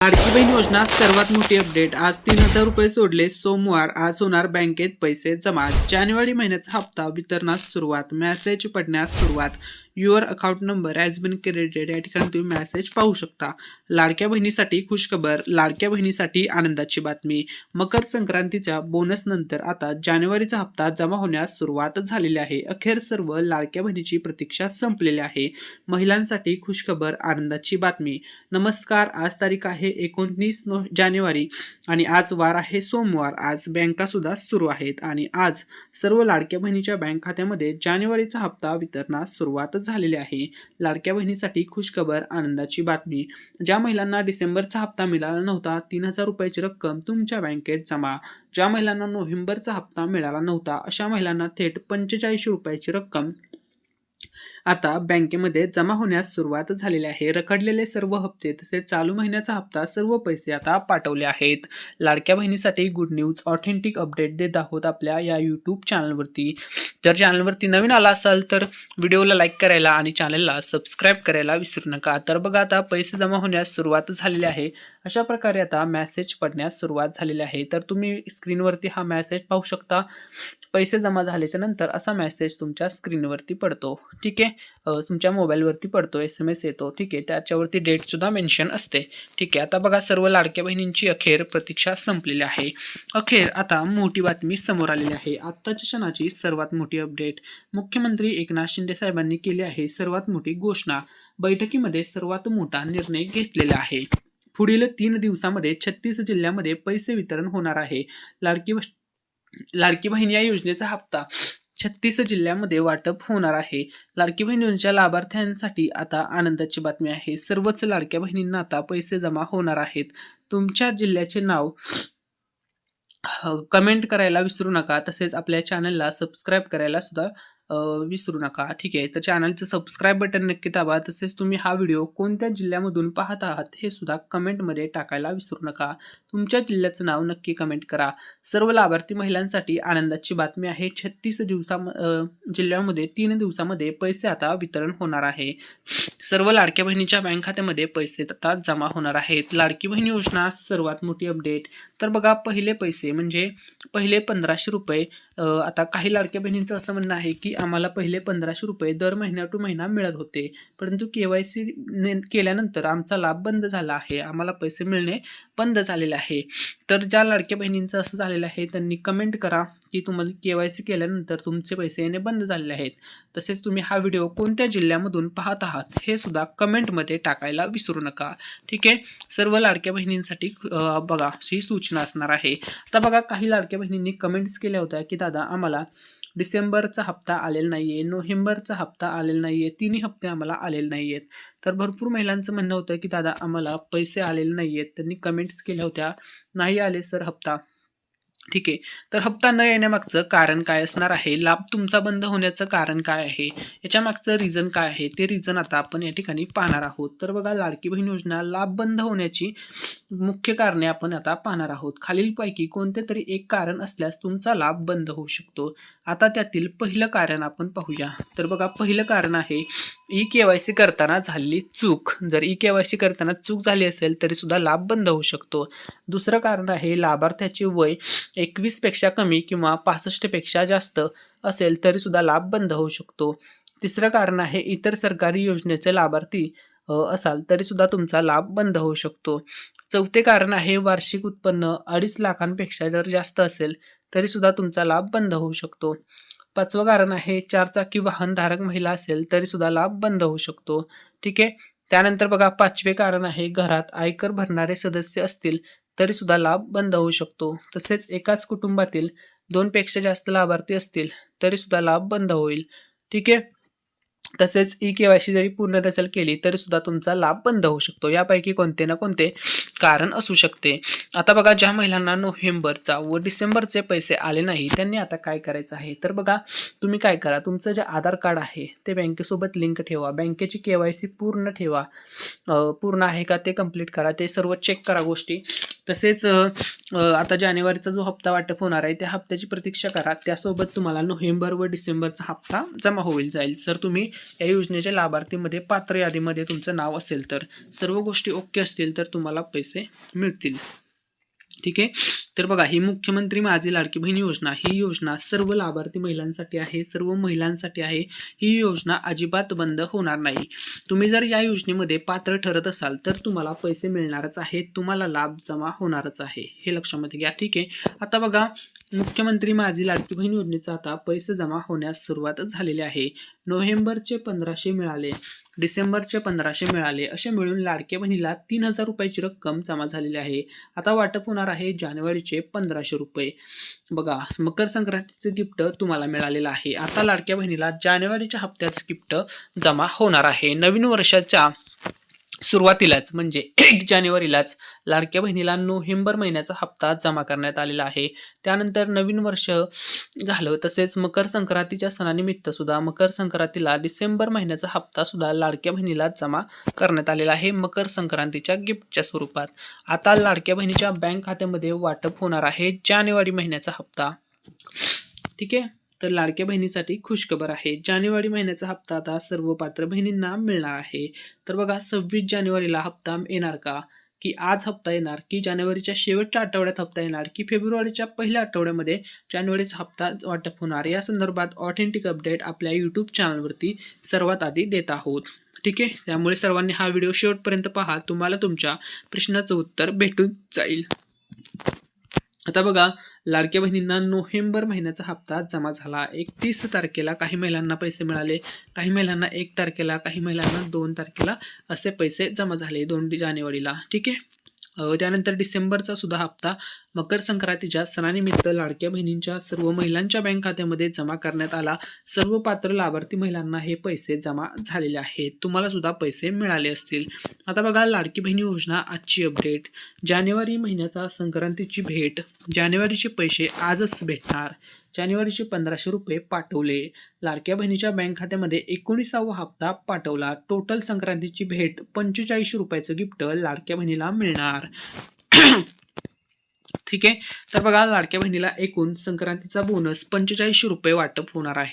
लाडकी बहीण योजना सर्वात मोठी अपडेट. आज 3,000 रुपये सोडले. सोमवार आज होणार बँकेत पैसे जमा. जानेवारी महिन्याचा हप्ता वितरणास सुरुवात. मेसेज पडण्यास सुरुवात. Your account number has been credited. या ठिकाणी तुम्ही मेसेज पाहू शकता. लाडक्या बहिणीसाठी खुशखबर. लाडक्या बहिणीसाठी आनंदाची बातमी. मकर संक्रांतीच्या बोनस नंतर आता जानेवारीचा हप्ता जमा होण्यास सुरुवात झालेली आहे. अखेर सर्व लाडक्या बहिणीची प्रतीक्षा संपलेली आहे. महिलांसाठी खुशखबर, आनंदाची बातमी. नमस्कार, आज तारीख आहे 29 जानेवारी आणि आज वार आहे सोमवार. आज बँका सुद्धा सुरू आहेत आणि आज सर्व लाडक्या बहिणीच्या बँक खात्यामध्ये जानेवारीचा हप्ता वितरणास सुरुवात झालेली आहे. लाडक्या बहिणीसाठी खुशखबर, आनंदाची बातमी. ज्या महिलांना डिसेंबरचा हप्ता मिळाला नव्हता 3,000 रुपयाची रक्कम तुमच्या बँकेत जमा. ज्या महिलांना नोव्हेंबरचा हप्ता मिळाला नव्हता अशा महिलांना थेट 45 रुपयाची रक्कम आता बँकेमध्ये जमा होण्यास सुरुवात झालेली आहे. रखडलेले सर्व हप्ते तसेच चालू महिन्याचा हप्ता सर्व पैसे आता पाठवले आहेत. लाडक्या बहिणीसाठी गुड न्यूज, ऑथेंटिक अपडेट देत आहोत आपल्या या यूट्यूब चॅनलवरती. जर चॅनलवरती नवीन आला असाल तर व्हिडिओला लाईक करायला आणि चॅनलला सबस्क्राईब करायला विसरू नका. तर बघा, आता पैसे जमा होण्यास सुरुवात झालेली आहे. अशा प्रकारे आता मेसेज पडण्यास सुरुवात झालेली आहे. तर तुम्ही स्क्रीनवरती हा मेसेज पाहू शकता. पैसे जमा झाल्याच्या नंतर असा मेसेज तुमच्या स्क्रीनवरती पडतो. ठीक आहे, तुमच्या मोबाईलवरती पडतो, SMS येतो. ठीक आहे, त्याच्यावरती डेट सुद्धा मेन्शन असते. ठीक आहे, आता बघा, सर्व लाडक्या बहिणींची अखेर प्रतीक्षा संपलेली आहे. अखेर आता मोठी बातमी समोर आलेली आहे. आत्ताच्या क्षणाची सर्वात मोठी अपडेट. मुख्यमंत्री एकनाथ शिंदे साहेबांनी केली आहे सर्वात मोठी घोषणा. बैठकीमध्ये सर्वात मोठा निर्णय घेतलेला आहे. पुढील 3 दिवसामध्ये 36 जिल्ह्यामध्ये पैसे वितरण होणार आहे. लाडकी बहीण या योजनेचा हप्ता 36 जिल्ह्यामध्ये वाटप होणार आहे. लाडकी बहीण योजनेच्या लाभार्थ्यांसाठी आता आनंदाची बातमी आहे. सर्वच लाडक्या बहिणींना आता पैसे जमा होणार आहेत. तुमच्या जिल्ह्याचे नाव कमेंट करायला विसरू नका. तसेच आपल्या चॅनलला सबस्क्राईब करायला सुद्धा विसरू नका. ठीक आहे, तर चॅनलचं सबस्क्राईब बटन नक्की दाबा. तसेच तुम्ही हा व्हिडिओ कोणत्या जिल्ह्यामधून पाहत आहात हे सुद्धा कमेंटमध्ये टाकायला विसरू नका. तुमच्या जिल्ह्याचं नाव नक्की कमेंट करा. सर्व लाभार्थी महिलांसाठी आनंदाची बातमी आहे. 36 जिल्ह्यामध्ये 3 दिवसामध्ये पैसे आता वितरण होणार आहे. सर्व लाडक्या बहिणीच्या बँक खात्यामध्ये पैसे आता जमा होणार आहेत. लाडकी बहीण योजना सर्वात मोठी अपडेट. तर बघा, पहिले पैसे म्हणजे पहिले 1,500 रुपये. आता काही लाडक्या बहिणींचं असं म्हणणं आहे की आम्हाला पहिले 1,500 रुपये दर महिना टू महिना मिळत होते, परंतु KYC केल्यानंतर आमचा लाभ बंद झाला आहे, आम्हाला पैसे मिळणे बंद झालेले आहे. तर ज्या लाडक्या बहिणींचं असं झालेलं आहे त्यांनी कमेंट करा की तुम्हाला KYC केल्यानंतर तुमचे पैसे येणे बंद झालेले आहेत. तसेच तुम्ही हा व्हिडिओ कोणत्या जिल्ह्यामधून पाहत आहात हे सुद्धा कमेंटमध्ये टाकायला विसरू नका. ठीक आहे, सर्व लाडक्या बहिणींसाठी बघा ही सूचना असणार आहे. आता बघा, काही लाडक्या बहिणींनी कमेंट्स केल्या होत्या की दादा आम्हाला डिसेंबरचा हप्ता आलेला नाहीये, नोव्हेंबरचा हप्ता आलेला नाहीये, 3 हप्ते आम्हाला आलेले नाहीयेत. तर भरपूर महिलांचं म्हणणं होतं की दादा आम्हाला पैसे आलेले नाहीयेत. त्यांनी कमेंट्स केल्या होत्या, नाही आले सर हप्ता. ठीक आहे, तर हप्ता न येण्यामागचं कारण काय असणार आहे, लाभ तुमचा बंद होण्याचं कारण काय आहे, याच्या मागचं रिझन काय आहे, ते रिझन आता आपण या ठिकाणी पाहणार आहोत. तर बघा, लाडकी बहीण योजना लाभ बंद होण्याची मुख्य कारणे आपण आता पाहणार आहोत. खालीलपैकी कोणते तरी एक कारण असल्यास तुमचा लाभ बंद होऊ शकतो. आता त्यातील पहिलं कारण आपण पाहूया. तर बघा, पहिलं कारण आहे KYC करताना झालेली चूक. जर KYC करताना चूक झाली असेल तरी सुद्धा लाभ बंद होऊ शकतो. दुसरं कारण आहे लाभार्थ्याचे वय 21 पेक्षा कमी किंवा 65 पेक्षा जास्त असेल तरी सुद्धा लाभ बंद होऊ शकतो. तिसरं कारण आहे इतर सरकारी योजनेचे लाभार्थी असाल तरी सुद्धा तुमचा लाभ बंद होऊ शकतो. चौथे कारण आहे वार्षिक उत्पन्न 2.5 लाखांपेक्षा जर जास्त असेल तरी सुद्धा तुमचा लाभ बंद होऊ शकतो. पाचवं कारण आहे 4 चाकी वाहनधारक महिला असेल तरी सुद्धा लाभ बंद होऊ शकतो. ठीक आहे, त्यानंतर बघा, 5वे कारण आहे घरात आयकर भरणारे सदस्य असतील तरी सुद्धा लाभ बंद होऊ शकतो. तसेच एकाच कुटुंबातील 2 पेक्षा जास्त लाभार्थी असतील तरी सुद्धा लाभ बंद होईल. ठीक आहे, तसेच KYC जरी पूर्ण नसेल केली तरी सुद्धा तुमचा लाभ बंद होऊ शकतो. यापैकी कोणते ना कोणते कारण असू शकते. आता बघा, ज्या महिलांना नोव्हेंबरचा व डिसेंबरचे पैसे आले नाही त्यांनी आता काय करायचं आहे. तर बघा, तुम्ही काय करा, तुमचं जे आधार कार्ड आहे ते बँकेसोबत लिंक ठेवा. बँकेची KYC पूर्ण ठेवा. पूर्ण आहे का ते कंप्लीट करा, ते सर्व चेक करा गोष्टी. तसेच आता जानेवारीचा जो हप्ता वाटप होणार आहे त्या हप्त्याची प्रतीक्षा करा. त्यासोबत तुम्हाला नोव्हेंबर व डिसेंबरचा हप्ता जमा होईल जाईल. जर तुम्ही या योजनेच्या लाभार्थीमध्ये पात्र यादीमध्ये तुमचं नाव असेल तर सर्व गोष्टी ओके असतील तर तुम्हाला पैसे मिळतील. ठीक आहे. तर बघा, ही मुख्यमंत्री माझी लाडकी बहीण योजना ही योजना सर्व लाभार्थी महिलांसाठी आहे, सर्व महिलांसाठी आहे. ही योजना अजिबात बंद होणार नाही. तुम्ही जर या योजनेमध्ये पात्र ठरत असाल तर तुम्हाला पैसे मिळणारच आहेत, तुम्हाला लाभ जमा होणारच आहे, हे लक्षामध्ये घ्या. ठीक आहे. आता बघा, मुख्यमंत्री माझी लाडकी बहीण योजनेचा आता पैसे जमा होण्यास सुरुवात झालेली आहे. नोव्हेंबरचे 1500 मिळाले, डिसेंबरचे 1500 मिळाले, असे मिळून लाडक्या बहिणीला 3000 रुपयाची रक्कम जमा झालेली आहे. आता वाटप होणार आहे जानेवारीचे 1500 रुपये. बघा, मकर संक्रांतीचे गिफ्ट तुम्हाला मिळालेलं आहे. आता लाडक्या बहिणीला जानेवारीच्या हप्त्याचं गिफ्ट जमा होणार आहे. नवीन वर्षाच्या सुरुवातीलाच म्हणजे 1 जानेवारीलाच लाडक्या बहिणीला नोव्हेंबर महिन्याचा हप्ता जमा करण्यात आलेला आहे. त्यानंतर नवीन वर्ष झालं, तसेच मकर संक्रांतीच्या सणानिमित्त सुद्धा मकर संक्रांतीला डिसेंबर महिन्याचा हप्ता सुद्धा लाडक्या बहिणीला जमा करण्यात आलेला आहे मकर संक्रांतीच्या गिफ्टच्या स्वरूपात. आता लाडक्या बहिणीच्या बँक खात्यामध्ये वाटप होणार आहे जानेवारी महिन्याचा हप्ता. ठीक आहे. तर लाडक्या बहिणीसाठी खुशखबर आहे. जानेवारी महिन्याचा हप्ता आता सर्व पात्र बहिणींना मिळणार आहे. तर बघा, 26 जानेवारीला हप्ता येणार का, की आज हप्ता येणार, की जानेवारीच्या शेवटच्या आठवड्यात हप्ता येणार, की फेब्रुवारीच्या पहिल्या आठवड्यामध्ये जानेवारीचा हप्ता वाटप होणार, या संदर्भात ऑथेंटिक अपडेट आपल्या यूट्यूब चॅनलवरती सर्वात आधी देत आहोत. ठीक आहे. त्यामुळे सर्वांनी हा व्हिडिओ शेवटपर्यंत पहा, तुम्हाला तुमच्या प्रश्नाचं उत्तर भेटून जाईल. आता बघा, लाडक्या बहिणींना नोव्हेंबर महिन्याचा हप्ता जमा झाला. 31 तारखेला काही महिलांना पैसे मिळाले, काही महिलांना 1 तारखेला, काही महिलांना 2 तारखेला असे पैसे जमा झाले 2 जानेवारीला. ठीक आहे. त्यानंतर डिसेंबरचा सुद्धा हप्ता मकर संक्रांतीच्या सणानिमित्त लाडक्या बहिणींच्या सर्व महिलांच्या बँक खात्यामध्ये जमा करण्यात आला. सर्व पात्र लाभार्थी महिलांना हे पैसे जमा झालेले आहेत. तुम्हाला सुद्धा पैसे मिळाले असतील. आता बघा, लाडकी बहिणी योजना आजची अपडेट. जानेवारी महिन्याचा संक्रांतीची भेट. जानेवारीचे पैसे आजच भेटणार. जानेवारीचे 1500 रुपये पाठवले. लाडक्या बहिणीच्या बँक खात्यामध्ये 19वा हप्ता पाठवला. टोटल संक्रांतीची भेट 45 रुपयाचं गिफ्ट लाडक्या बहिणीला मिळणार. ठीक आहे. तर बघा, लाडक्या बहिणीला एकूण संक्रांतीचा बोनस 45 रुपये वाटप होणार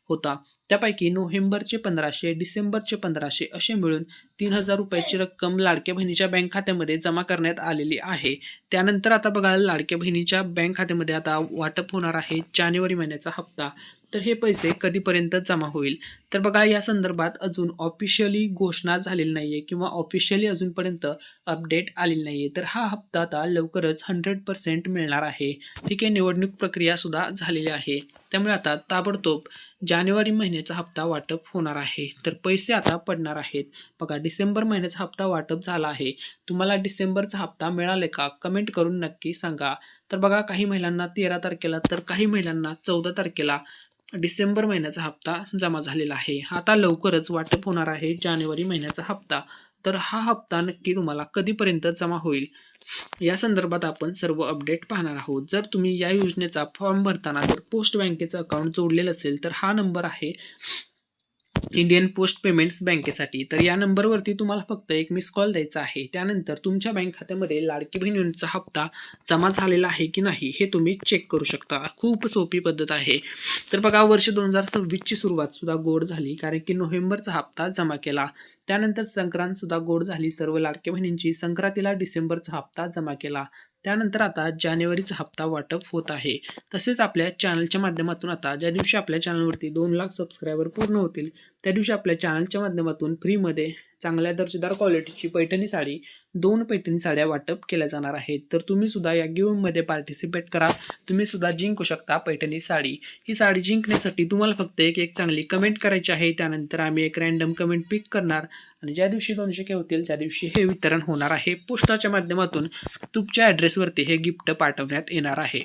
होता. त्यापैकी नोव्हेंबरचे 1500, डिसेंबरचे 1500 असे मिळून 3000 रुपयाची रक्कम लाडक्या बहिणीच्या बँक खात्यामध्ये जमा करण्यात आलेली आहे. त्यानंतर आता बघा, लाडक्या बहिणीच्या बँक खात्यामध्ये आता वाटप होणार आहे जानेवारी महिन्याचा हप्ता. तर हे पैसे कधीपर्यंत जमा होईल, तर बघा, या संदर्भात अजून ऑफिशियली घोषणा झालेली नाहीये किंवा ऑफिशियली अजूनपर्यंत अपडेट आलेली नाहीये. तर हा हप्ता आता लवकरच 100% मिळणार आहे. ठीक आहे. निवडणूक प्रक्रिया सुद्धा झालेली आहे. त्यामुळे आता ताबडतोब जानेवारी महिन्याचा हप्ता वाटप होणार आहे. तर पैसे आता पडणार आहेत. बघा, डिसेंबर महिन्याचा हप्ता वाटप झाला आहे. तुम्हाला डिसेंबरचा हप्ता मिळाले का, कमेंट करून नक्की सांगा. तर बघा, काही महिलांना 13 तारखेला तर काही महिलांना 14 तारखेला डिसेंबर महिन्याचा हप्ता जमा झालेला आहे. आता लवकरच वाटप होणार आहे जानेवारी महिन्याचा हप्ता. तर हा हप्ता नक्की तुम्हाला कधीपर्यंत जमा होईल या संदर्भात आपण सर्व अपडेट पाहणार आहोत. जर तुम्ही या योजनेचा फॉर्म भरताना जर पोस्ट बँकेचं अकाउंट जोडलेलं असेल तर हा नंबर आहे इंडियन पोस्ट पेमेंट्स बँकेसाठी. तर या नंबरवरती तुम्हाला फक्त एक मिस कॉल द्यायचा आहे. त्यानंतर तुमच्या बँक खात्यामध्ये लाडकी बहीण योजनेचा हप्ता जमा झालेला आहे की नाही हे तुम्ही चेक करू शकता. खूप सोपी पद्धत आहे. तर बघा, वर्ष 2026ची सुरुवात सुद्धा गोड झाली, कारण की नोव्हेंबरचा हप्ता जमा केला. त्यानंतर संक्रांत सुद्धा गोड झाली. सर्व लाडक्या बहिणींची संक्रांतीला डिसेंबरचा हप्ता जमा केला. त्यानंतर आता जानेवारीचा हप्ता वाटप होत आहे. तसेच आपल्या चॅनलच्या माध्यमातून आता ज्या दिवशी आपल्या चॅनलवरती 2 लाख सबस्क्रायबर पूर्ण होतील त्या दिवशी आपल्या चॅनलच्या माध्यमातून फ्रीमध्ये चांगल्या दर्जेदार क्वालिटीची पैठणी साडी 2 पैठणी साड्या वाटप केल्या जाणार आहेत. तर तुम्ही सुद्धा या गिव्हमध्ये पार्टिसिपेट करा. तुम्ही सुद्धा जिंकू शकता पैठणी साडी. ही साडी जिंकण्यासाठी तुम्हाला फक्त एक चांगली कमेंट करायची आहे. त्यानंतर आम्ही एक रॅन्डम कमेंट पिक करणार आणि ज्या दिवशी 200 होतील त्या दिवशी हे वितरण होणार आहे. पोस्टाच्या माध्यमातून तुमच्या ॲड्रेसवरती हे गिफ्ट पाठवण्यात येणार आहे.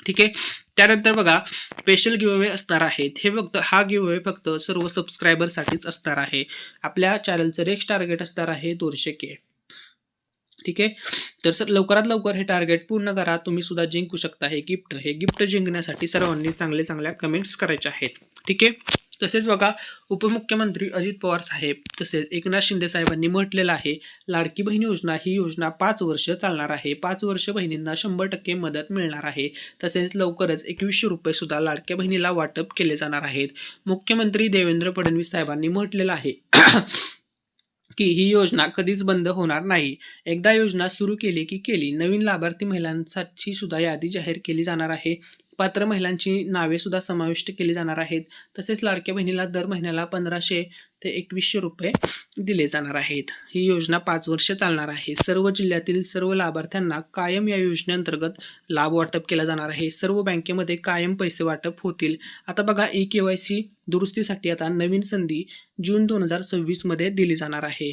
ठीक आहे. त्यानंतर बघा, स्पेशल गिव्हअवे असणार आहेत. हा गिव्हअवे फक्त सर्व सबस्क्रायबरसाठीच असणार आहे. आपल्या चॅनलचं नेक्स्ट टार्गेट असणार आहे 200K. ठीक आहे. तर लवकरात लवकर हे टार्गेट पूर्ण करा. तुम्ही सुद्धा जिंकू शकता हे गिफ्ट जिंकण्यासाठी सर्वांनी चांगल्या कमेंट्स करायच्या आहेत. ठीक आहे. तसेच बघा उपमुख्यमंत्री अजित पवार साहेब तसेच एकनाथ शिंदे साहेबांनी म्हटलेलं आहे, लाडकी बहीण योजना ही योजना 5 वर्ष चालणार आहे. 5 वर्ष बहिणींना 100% मदत मिळणार आहे. तसेच लवकरच 2100 रुपये सुद्धा लाडक्या बहिणीला वाटप केले जाणार आहेत. मुख्यमंत्री देवेंद्र फडणवीस साहेबांनी म्हटलेलं आहे की ही योजना कधीच बंद होणार नाही. एकदा योजना सुरू केली की केली. नवीन लाभार्थी महिलांसाठी सुद्धा यादी जाहीर केली जाणार आहे. पात्र महिलांची नावे सुद्धा समाविष्ट केली जाणार आहेत. तसेच लाडक्या बहिणीला दर महिन्याला 1500 ते 2100 रुपये दिले जाणार आहेत. ही योजना 5 वर्ष चालणार आहे. सर्व जिल्ह्यातील सर्व लाभार्थ्यांना कायम या योजनेअंतर्गत लाभ वाटप केला जाणार आहे. सर्व बँकेमध्ये कायम पैसे वाटप होतील. आता बघा KYC दुरुस्तीसाठी आता नवीन संधी जून 2026 मध्ये दिली जाणार आहे.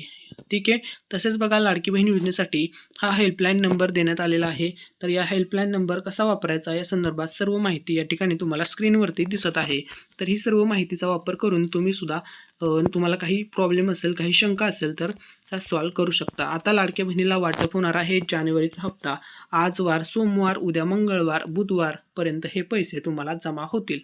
ठीक आहे. तसेच बघा लाडकी बहीण योजनेसाठी हा हेल्पलाईन नंबर देण्यात आलेला आहे. तर या हेल्पलाईन नंबर कसा वापरायचा या संदर्भात सर्व माहिती या ठिकाणी तुम्हाला स्क्रीनवरती दिसत आहे. तर ही सर्व माहितीचा वापर करून तुम्ही सुद्धा तुम्हाला काही प्रॉब्लेम असेल, काही शंका असेल तर त्या सॉल्व्ह करू शकता. आता लाडक्या बहिणीला वाटप होणार आहे जानेवारीचा हप्ता. आज वार सोमवार, उद्या मंगळवार, बुधवार पर्यंत हे पैसे तुम्हाला जमा होतील.